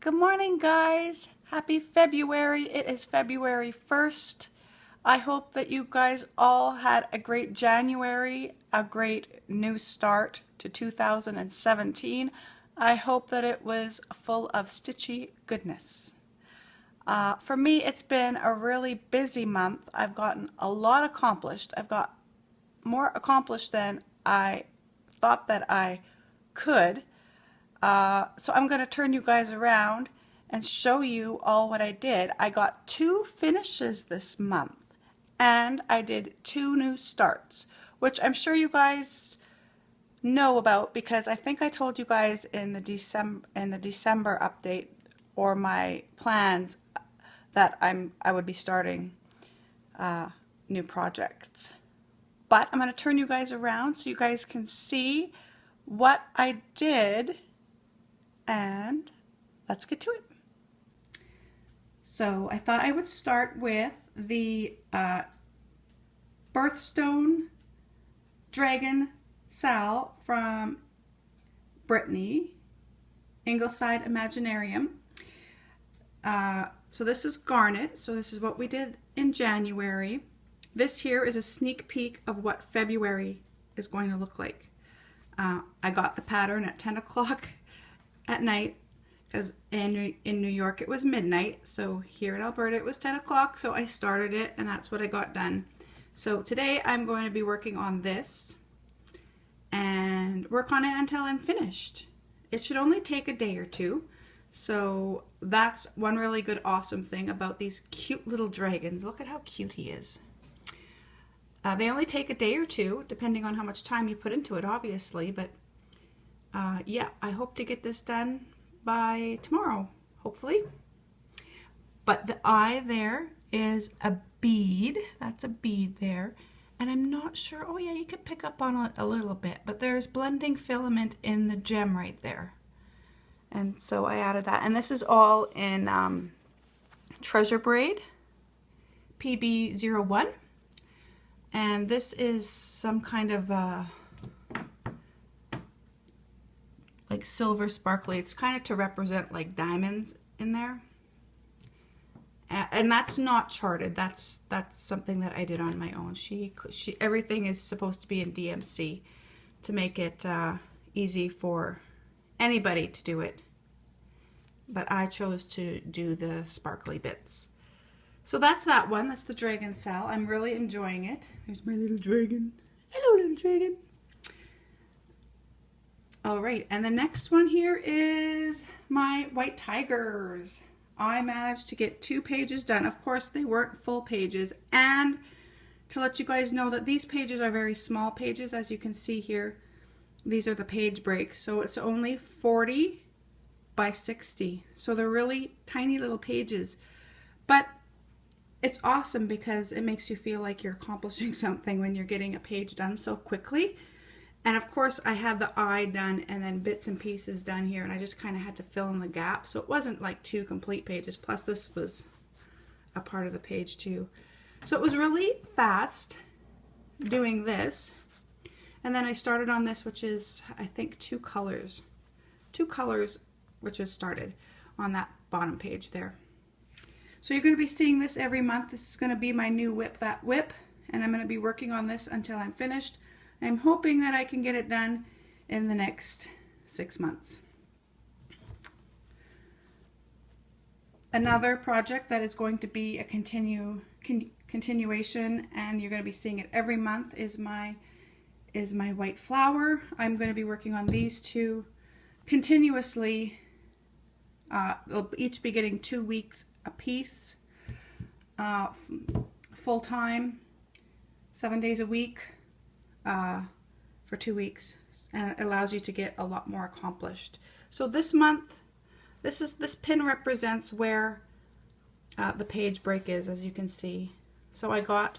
Good morning, guys. Happy February. It is February 1st. I hope that you guys all had a great January, a great new start to 2017. I hope that it was full of stitchy goodness. For me, it's been a really busy month. I've gotten a lot accomplished. I've got more accomplished than I thought that I could. So I'm going to turn you guys around and show you all what I did. I got 2 finishes this month and I did 2 new starts, which I'm sure you guys know about because I think I told you guys in the December update or my plans that I would be starting new projects. But I'm going to turn you guys around so you guys can see what I did, and let's get to it. So I thought I would start with the birthstone dragon Sal from Brittany, Ingleside Imaginarium. So this is garnet, so this is what we did in January. This here is a sneak peek of what February is going to look like. I got the pattern at 10 o'clock at night because in New York it was midnight, so here in Alberta it was 10 o'clock, so I started it and that's what I got done. So today I'm going to be working on this and work on it until I'm finished. It should only take a day or two, so that's one really good awesome thing about these cute little dragons. Look at how cute he is. They only take a day or two, depending on how much time you put into it, obviously, but yeah, I hope to get this done by tomorrow, hopefully. But the eye there is a bead. That's a bead there. And I'm not sure, oh yeah, you could pick up on it a little bit, but there's blending filament in the gem right there. And so I added that. And this is all in Treasure Braid, PB01. And this is some kind of like silver sparkly. It's kind of to represent like diamonds in there. And that's not charted. That's something that I did on my own. Everything is supposed to be in DMC to make it easy for anybody to do it. But I chose to do the sparkly bits. So that's that one. That's the Dragon Sal. I'm really enjoying it. There's my little dragon. Hello, little dragon. All right, and the next one here is my white tigers. I managed to get 2 pages done. Of course, they weren't full pages. And to let you guys know that these pages are very small pages, as you can see here. These are the page breaks. So it's only 40 by 60. So they're really tiny little pages. But it's awesome because it makes you feel like you're accomplishing something when you're getting a page done so quickly. And of course I had the eye done and then bits and pieces done here, and I just kind of had to fill in the gap. So it wasn't like 2 complete pages, plus this was a part of the page too. So it was really fast doing this. And then I started on this, which is I think 2 colors. 2 colors which is started on that bottom page there. So you're going to be seeing this every month. This is going to be my new WIP That WIP, and I'm going to be working on this until I'm finished. I'm hoping that I can get it done in the next 6 months. Another project that is going to be a continuation, and you're going to be seeing it every month, is my white flower. I'm going to be working on these 2 continuously. They'll each be getting 2 weeks a piece, full time, 7 days a week, for 2 weeks, and it allows you to get a lot more accomplished. So this month, this pin represents where the page break is, as you can see. So I got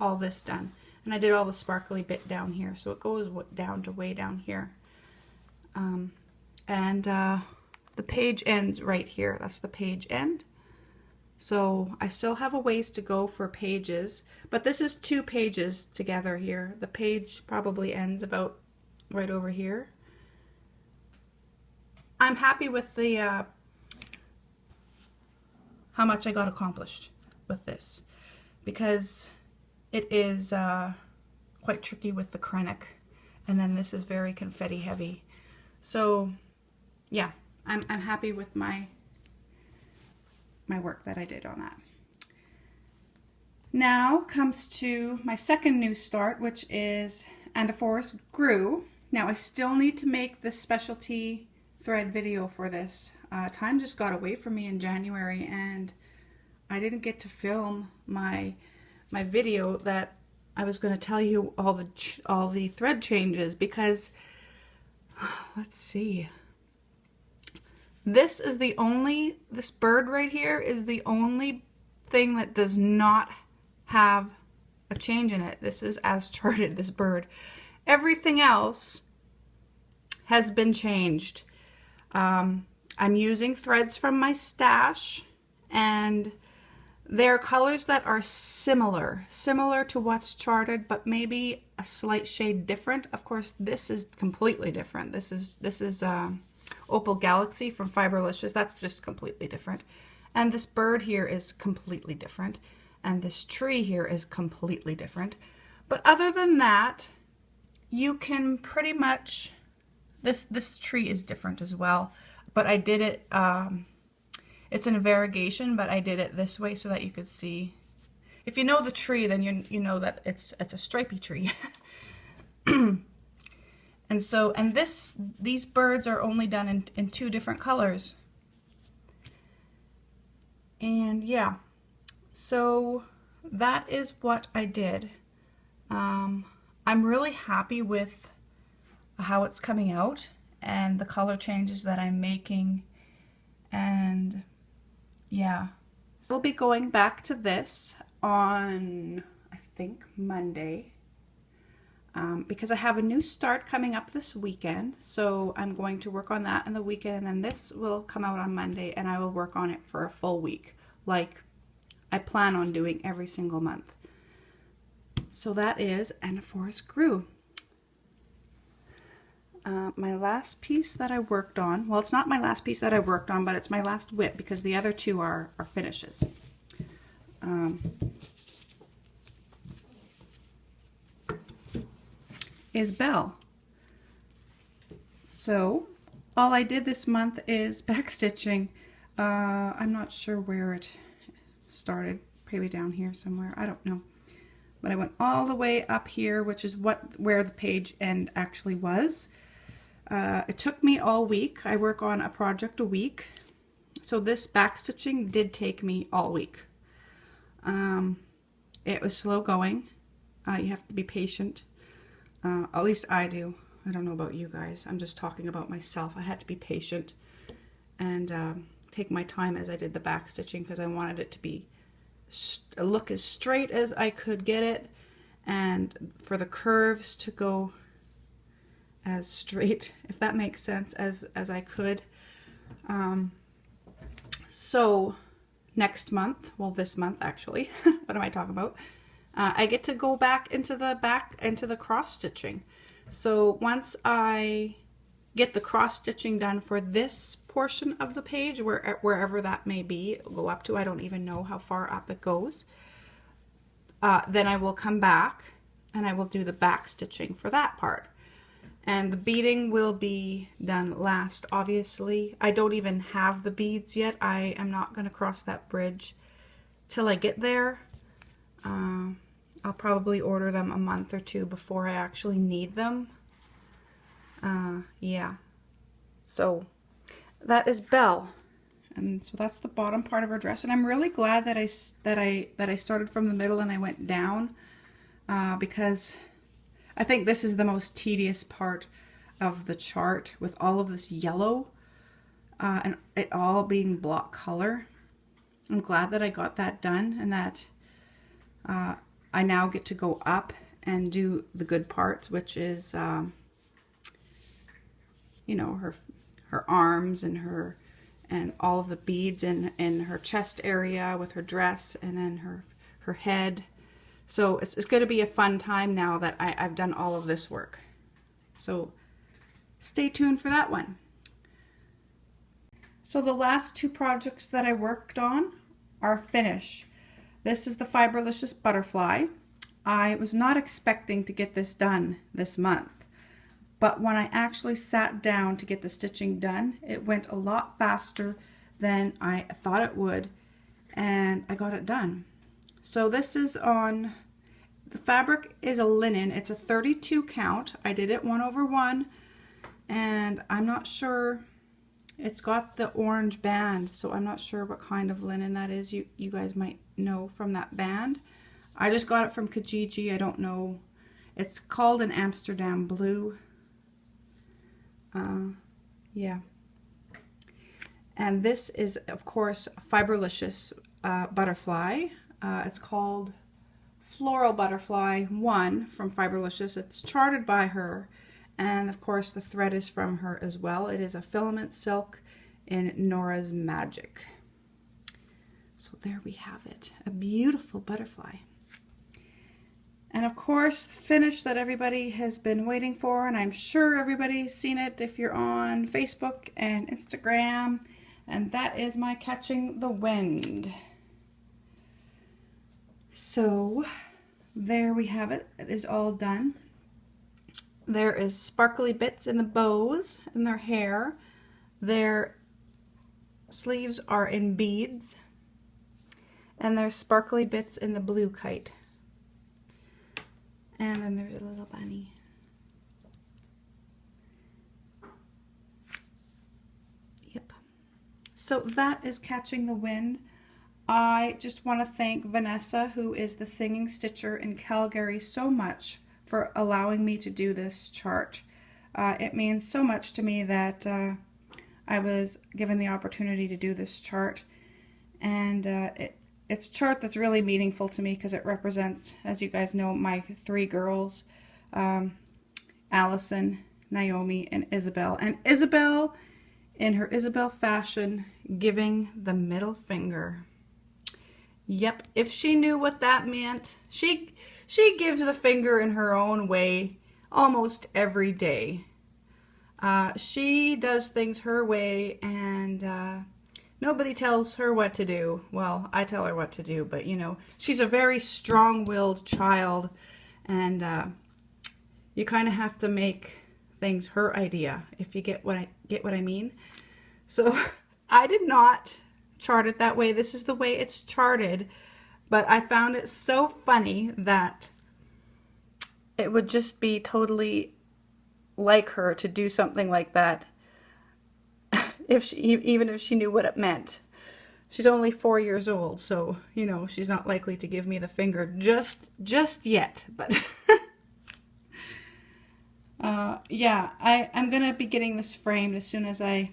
all this done, and I did all the sparkly bit down here, so it goes down to way down here, and the page ends right here. That's the page end. So I still have a ways to go for pages, but this is 2 pages together here. The page probably ends about right over here. I'm happy with the how much I got accomplished with this, because it is quite tricky with the Krennic, and then this is very confetti heavy. So yeah, I'm happy with my work that I did on that. Now comes to my second new start, which is And a Forest Grew. Now I still need to make this specialty thread video for this. Time just got away from me in January, and I didn't get to film my video that I was going to tell you all the thread changes, because let's see. This bird right here is the only thing that does not have a change in it. This is as charted, this bird. Everything else has been changed. I'm using threads from my stash, and they're colors that are similar to what's charted, but maybe a slight shade different. Of course, this is completely different. This is Opal Galaxy from Fiberlicious. That's just completely different. And this bird here is completely different. And this tree here is completely different. But other than that, you can pretty much, this tree is different as well. But I did it, it's in a variegation, but I did it this way so that you could see. If you know the tree, then you know that it's a stripy tree. And so, these birds are only done in 2 different colors. And yeah, so that is what I did. I'm really happy with how it's coming out and the color changes that I'm making. And yeah, so we'll be going back to this on, I think, Monday. Because I have a new start coming up this weekend, so I'm going to work on that in the weekend, and then this will come out on Monday, and I will work on it for a full week, like I plan on doing every single month. So that is And a Forest Grew. My last piece that I worked on, well, it's not my last piece that I worked on, but it's my last WIP, because the other 2 are finishes. Is Belle. So all I did this month is backstitching. I'm not sure where it started, maybe down here somewhere, I don't know. But I went all the way up here, which is where the page end actually was. It took me all week. I work on a project a week. So this backstitching did take me all week. It was slow going. You have to be patient. At least I do. I don't know about you guys. I'm just talking about myself. I had to be patient and take my time as I did the back stitching, because I wanted it to be look as straight as I could get it, and for the curves to go as straight, if that makes sense, as I could. So next month, well, this month actually, what am I talking about? I get to go back into the cross stitching. So once I get the cross stitching done for this portion of the page, wherever that may be, go up to, I don't even know how far up it goes, then I will come back and I will do the back stitching for that part. And the beading will be done last, obviously. I don't even have the beads yet. I am not going to cross that bridge till I get there. I'll probably order them a month or 2 before I actually need them. Yeah. So that is Belle. And so that's the bottom part of her dress. And I'm really glad that I started from the middle and I went down, because I think this is the most tedious part of the chart, with all of this yellow and it all being block color. I'm glad that I got that done, and that I now get to go up and do the good parts, which is, you know, her arms and all of the beads in her chest area with her dress, and then her head. So it's going to be a fun time now that I've done all of this work. So stay tuned for that one. So the last 2 projects that I worked on our finish. This is the Fiberlicious Butterfly. I was not expecting to get this done this month, but when I actually sat down to get the stitching done, it went a lot faster than I thought it would, and I got it done. So this is on, the fabric is a linen. It's a 32 count. I did it 1/1, and I'm not sure, it's got the orange band, so I'm not sure what kind of linen that is. You guys might know from that band. I just got it from Kijiji. I don't know. It's called an Amsterdam blue. Yeah. And this is, of course, Fiberlicious Butterfly. It's called Floral Butterfly 1 from Fiberlicious. It's charted by her, and of course the thread is from her as well. It is a filament silk in Nora's Magic. So there we have it, a beautiful butterfly. And of course, the finish that everybody has been waiting for, and I'm sure everybody's seen it if you're on Facebook and Instagram, and that is my Catching the Wind. So there we have it. It is all done. There is sparkly bits in the bows in their hair. Their sleeves are in beads, and there's sparkly bits in the blue kite. And then there's a little bunny. Yep. So that is Catching the Wind. I just want to thank Vanessa, who is the singing stitcher in Calgary, so much for allowing me to do this chart. It means so much to me that I was given the opportunity to do this chart. And it's a chart that's really meaningful to me because it represents, as you guys know, my 3 girls, Allison, Naomi, and Isabel. And Isabel, in her Isabel fashion, giving the middle finger. Yep, if she knew what that meant, she gives the finger in her own way almost every day. She does things her way, and nobody tells her what to do. Well, I tell her what to do, but you know, she's a very strong-willed child, and you kind of have to make things her idea, if you get what I mean. So I did not chart it that way. This is the way it's charted, but I found it so funny that it would just be totally like her to do something like that. Even if she knew what it meant. She's only 4 years old, so you know she's not likely to give me the finger just yet. But yeah, I'm gonna be getting this framed as soon as I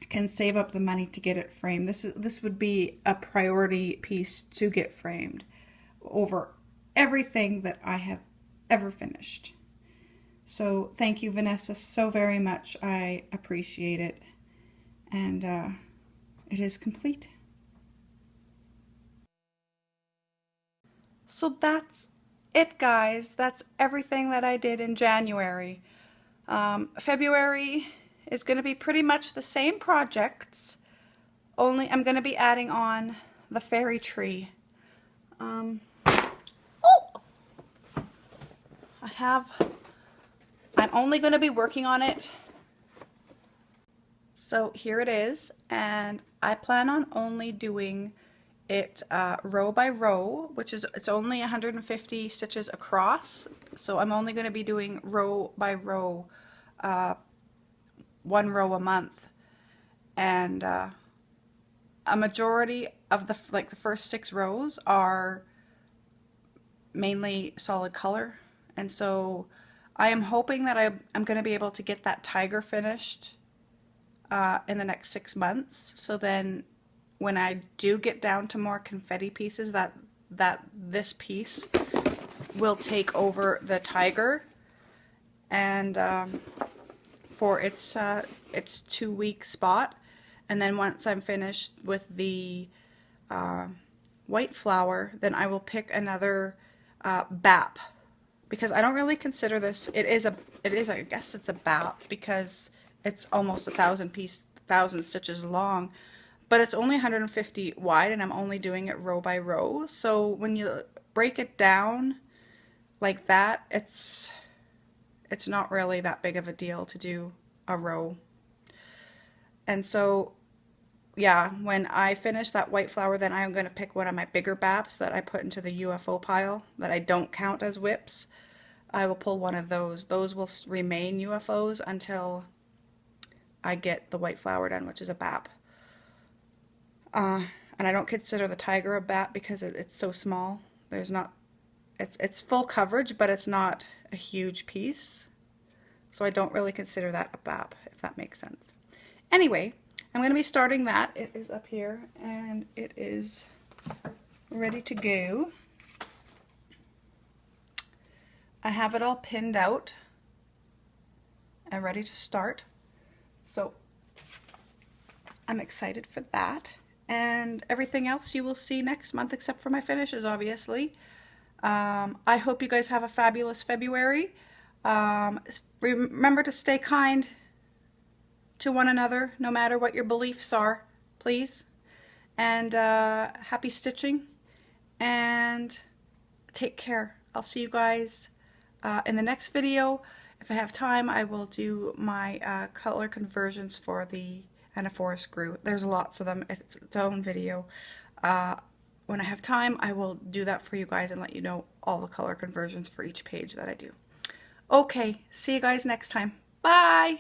can save up the money to get it framed. This would be a priority piece to get framed over everything that I have ever finished. So thank you, Vanessa, so very much. I appreciate it. And it is complete. So that's it, guys. That's everything that I did in January. February is going to be pretty much the same projects, only I'm going to be adding on the fairy tree. Oh! I'm only going to be working on it. So here it is, and I plan on only doing it row by row, which is, it's only 150 stitches across, so I'm only going to be doing row by row, 1 row a month, and a majority of the first 6 rows are mainly solid color, and so I am hoping that I'm going to be able to get that tiger finished in the next 6 months, so then when I do get down to more confetti pieces, that this piece will take over the tiger, and for its 2-week spot. And then once I'm finished with the white flower, then I will pick another BAP, because I don't really consider this, I guess it's a BAP because it's almost 1,000 stitches long, but it's only 150 wide and I'm only doing it row by row. So when you break it down like that, it's not really that big of a deal to do a row. And so yeah, when I finish that white flower, then I'm going to pick one of my bigger BAPs that I put into the UFO pile that I don't count as WIPs. I will pull one of those. Those will remain UFOs until I get the white flower done, which is a BAP. And I don't consider the tiger a BAP because it's so small. There's not, it's full coverage, but it's not a huge piece. So I don't really consider that a BAP, if that makes sense. Anyway, I'm going to be starting that. It is up here and it is ready to go. I have it all pinned out and ready to start. So I'm excited for that. And everything else you will see next month except for my finishes, obviously. I hope you guys have a fabulous February. Remember to stay kind to one another, no matter what your beliefs are, please. And happy stitching, and take care. I'll see you guys in the next video. If I have time, I will do my color conversions for the Anaphora screw. There's lots of them. It's its own video. When I have time, I will do that for you guys and let you know all the color conversions for each page that I do. Okay, see you guys next time. Bye!